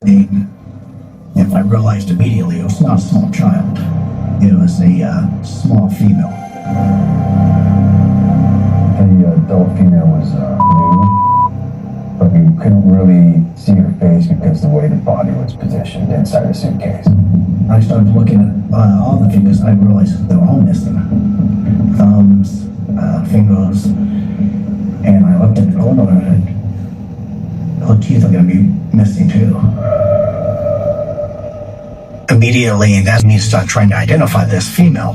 And I realized immediately it was not a small child. It was a small female. The adult female was nude, but we couldn't really see her face because of the way the body was positioned inside the suitcase. I started looking at all the fingers, and I realized they were all missing. Thumbs, fingers, and I looked at the corner and her teeth are going to be missing too. Immediately, that's when you start trying to identify this female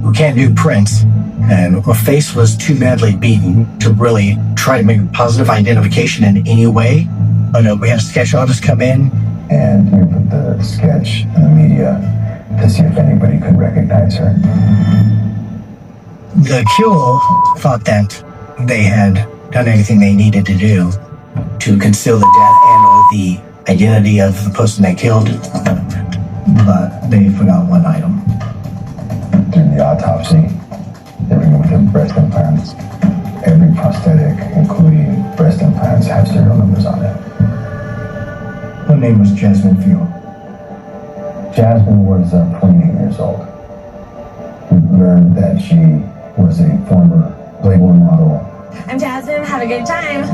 who can't do prints, and her face was too badly beaten to really try to make a positive identification in any way. But we had a sketch artist come in, and we put the sketch in the media to see if anybody could recognize her. The Cure thought that they had done everything they needed to do to conceal the death and or the identity of the person they killed, but they forgot one item. During the autopsy, they removed her breast implants. Every prosthetic, including breast implants, have serial numbers on it. Her name was Jasmine Field. Jasmine was 28 years old. We learned that she was a former Playboy model. I'm Jasmine, have a good time.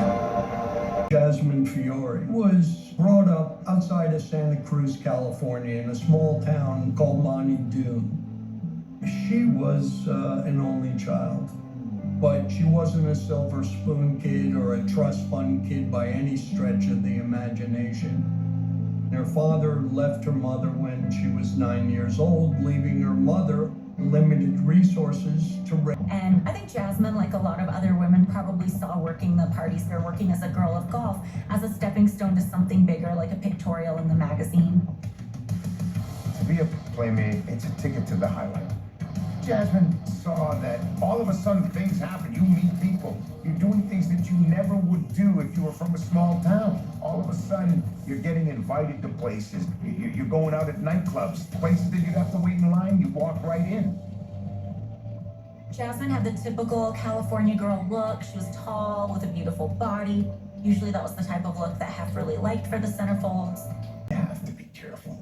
Jasmine Fiore was brought up outside of Santa Cruz, California, in a small town called Monte Dune. She was an only child, but she wasn't a silver spoon kid or a trust fund kid by any stretch of the imagination. Her father left her mother when she was 9 years old, leaving her mother limited resources to raise. And I think Jasmine, like a lot of other women, probably saw working the parties or working as a girl of golf as a stepping stone to something bigger, like a pictorial in the magazine. To be a playmate, it's a ticket to the highlight. Jasmine saw that all of a sudden things happen. You meet people. You're doing things that you never would do if you were from a small town. All of a sudden, you're getting invited to places. You're going out at nightclubs, places that you'd have to wait in line. You walk right in. Jasmine had the typical California girl look. She was tall with a beautiful body. Usually that was the type of look that Hef really liked for the centerfolds. You have to be careful.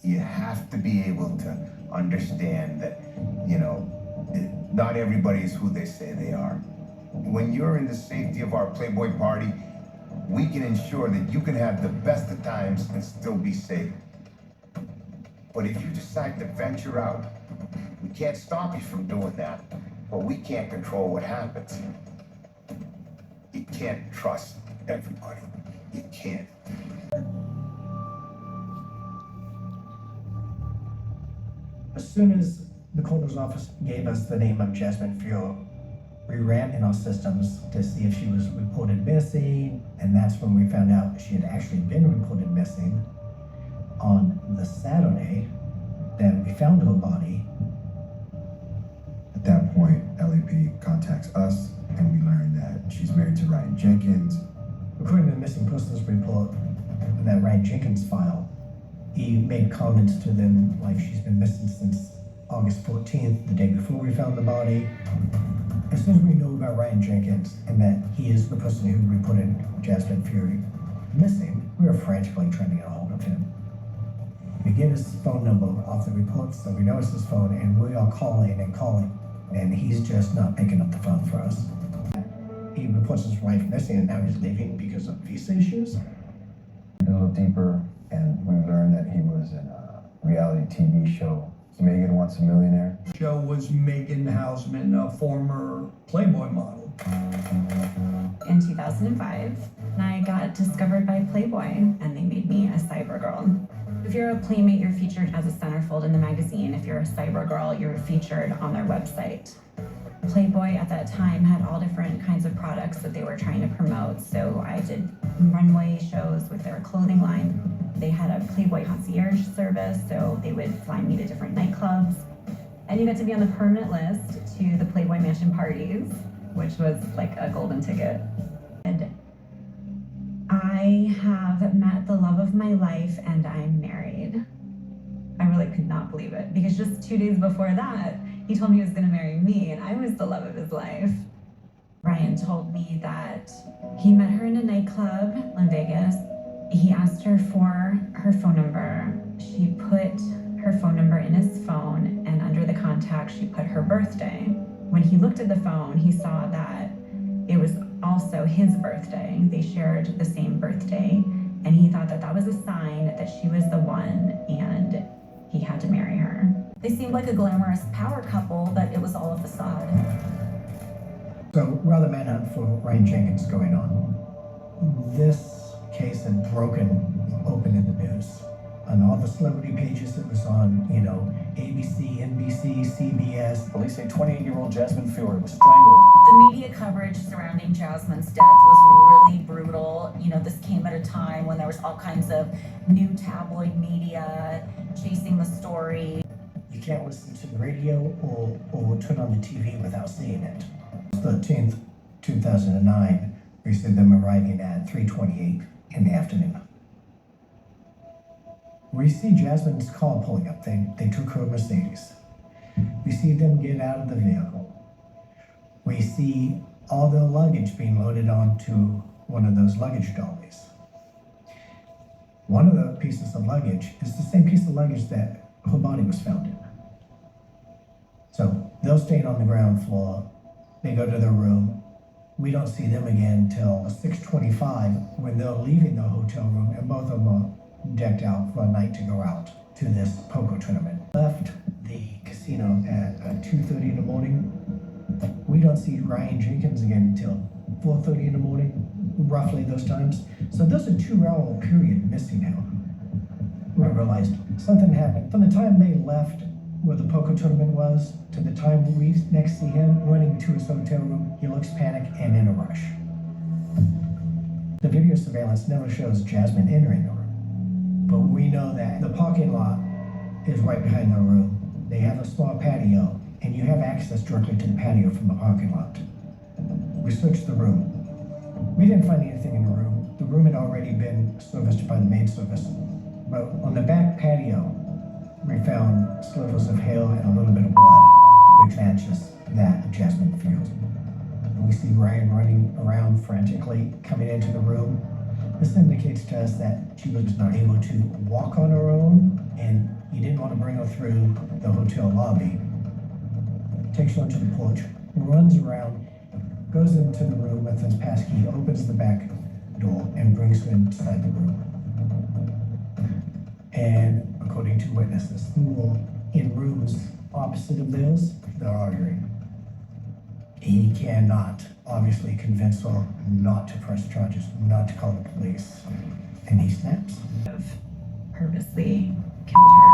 You have to be able to understand that, not everybody is who they say they are. When you're in the safety of our Playboy party, we can ensure that you can have the best of times and still be safe. But if you decide to venture out, we can't stop you from doing that, but we can't control what happens. You can't trust everybody. You can't. As soon as the coroner's office gave us the name of Jasmine Fiore, we ran in our systems to see if she was reported missing, and that's when we found out she had actually been reported missing on the Saturday that we found her body. At that point, LAP contacts us, and we learn that she's married to Ryan Jenkins. According to the missing persons report, in that Ryan Jenkins file, he made comments to them like she's been missing since August 14th, the day before we found the body. As soon as we know about Ryan Jenkins and that he is the person who reported Jasmine Fiore missing, we were frantically trying to get a hold of him. We get his phone number off the reports, so we know it's his phone, and we are calling, and he's just not picking up the phone for us. He reports his wife missing, and now he's leaving because of visa issues. A little deeper, and we learned that he was in a reality TV show, Megan Wants a Millionaire. Show was Megan Hausman, a former Playboy model. In 2005, I got discovered by Playboy, and they made me a cyber girl. If you're a playmate, you're featured as a centerfold in the magazine. If you're a cyber girl, you're featured on their website. Playboy at that time had all different kinds of products that they were trying to promote. So I did runway shows with their clothing line. They had a Playboy concierge service, so they would fly me to different nightclubs. And you got to be on the permanent list to the Playboy Mansion parties, which was like a golden ticket. And I have met the love of my life, and I'm married. I really could not believe it, because just 2 days before that, he told me he was gonna marry me, and I was the love of his life. Ryan told me that he met her in a nightclub in Vegas. He asked her for actually put her birthday. When he looked at the phone, he saw that it was also his birthday. They shared the same birthday, and he thought that that was a sign that she was the one and he had to marry her. They seemed like a glamorous power couple, but it was all a facade. So while the manhunt for Ryan Jenkins going on, this case had broken open in the news. On all the celebrity pages, it was on, ABC, NBC, CBS. Police say 28-year-old Jasmine Fiore was strangled. The media coverage surrounding Jasmine's death was really brutal. This came at a time when there was all kinds of new tabloid media chasing the story. You can't listen to the radio or turn on the TV without seeing it. 13th, 2009, we see them arriving at 3:28 in the afternoon. We see Jasmine's car pulling up. They took her Mercedes. We see them get out of the vehicle. We see all the luggage being loaded onto one of those luggage dollies. One of the pieces of luggage is the same piece of luggage that her body was found in. So they'll stay on the ground floor. They go to their room. We don't see them again till 6:25 when they're leaving the hotel room, and both of them are decked out for a night to go out to this poker tournament. Left the casino at 2:30 in the morning. We don't see Ryan Jenkins again until 4:30 in the morning, roughly those times. So there's a 2-hour period missing now. I realized something happened. From the time they left where the poker tournament was to the time we next see him running to his hotel room, he looks panicked and in a rush. The video surveillance never shows Jasmine entering the room, but we know that the parking lot is right behind their room. They have a small patio, and you have access directly to the patio from the parking lot. We searched the room. We didn't find anything in the room. The room had already been serviced by the maid service. But on the back patio, we found slivers of hair and a little bit of blood, which matches that of Jasmine Field. We see Ryan running around frantically, coming into the room. This indicates to us that she was not able to walk on her own, and he didn't want to bring her through the hotel lobby. Takes her onto the porch, runs around, goes into the room with his passkey, opens the back door, and brings her inside the room. And according to witnesses who were in rooms opposite of theirs, they're arguing. He cannot obviously convince her not to press charges, not to call the police. And he snaps. Purposely killed her.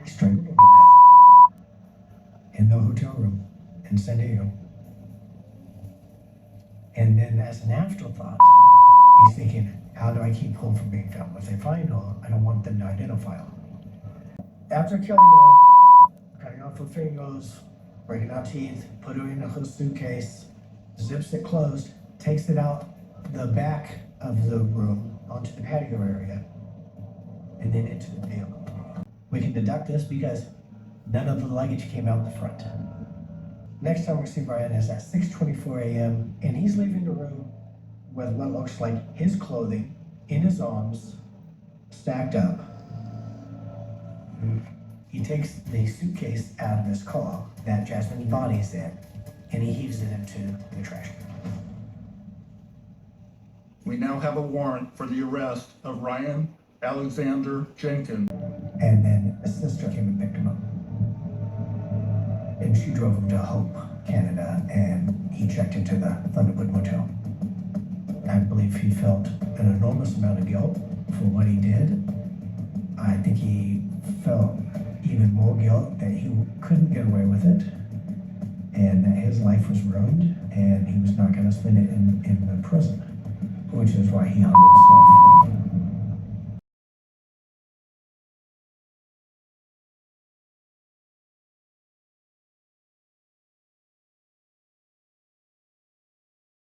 He strangled her to death in the hotel room in San Diego. And then as an afterthought, he's thinking, how do I keep her from being found? If they find her, I don't want them to identify her. After killing her, cutting off her fingers, breaking out teeth, put her in her suitcase, zips it closed, takes it out the back of the room onto the patio area, and then into the vehicle. We can deduct this because none of the luggage came out the front. Next time we see Brian is at 6:24 a.m. and he's leaving the room with what looks like his clothing in his arms, stacked up. He takes the suitcase out of his car that Jasmine's body's in, and he heaves it into the trash can. We now have a warrant for the arrest of Ryan Alexander Jenkins. And then his sister came and picked him up. And she drove him to Hope, Canada, and he checked into the Thunderwood Motel. I believe he felt an enormous amount of guilt for what he did. I think he felt even more guilt that he couldn't get away with it, and that his life was ruined, and he was not going to spend it in the prison, which is why he hung himself.